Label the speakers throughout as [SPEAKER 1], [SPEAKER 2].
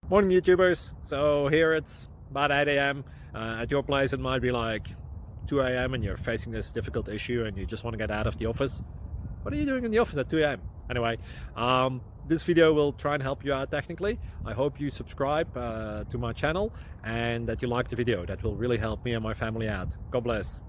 [SPEAKER 1] Morning YouTubers. So here it's about 8 a.m. At your place it might be like 2 a.m. and you're facing this difficult issue and you just want to get out of the office. What are you doing in the office at 2 a.m.? Anyway, this video will try and help you out technically. I hope you subscribe to my channel and that you like the video. That will really help me and my family out. God bless.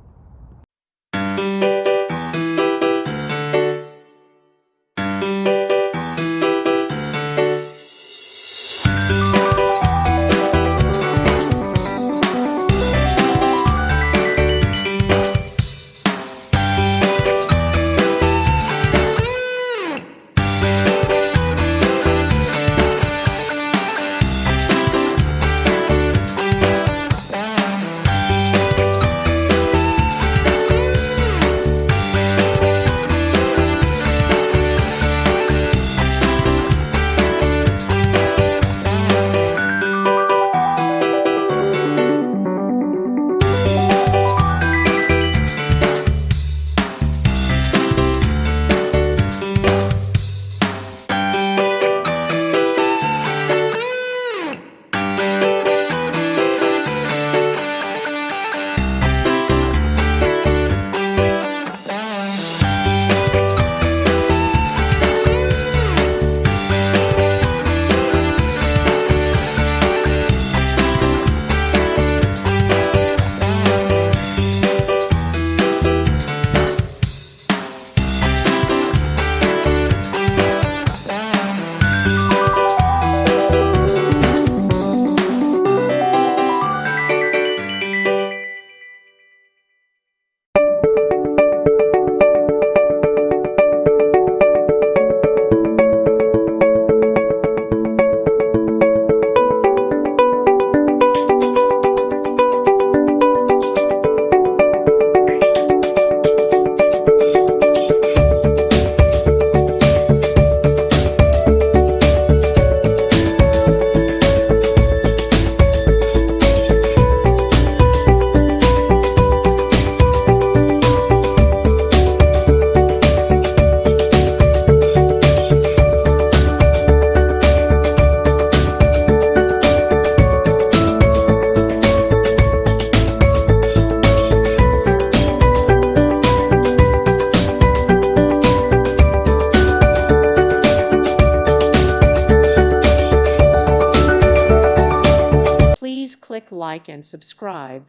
[SPEAKER 2] Please click like and subscribe.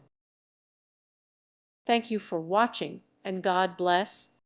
[SPEAKER 2] Thank you for watching, and God bless.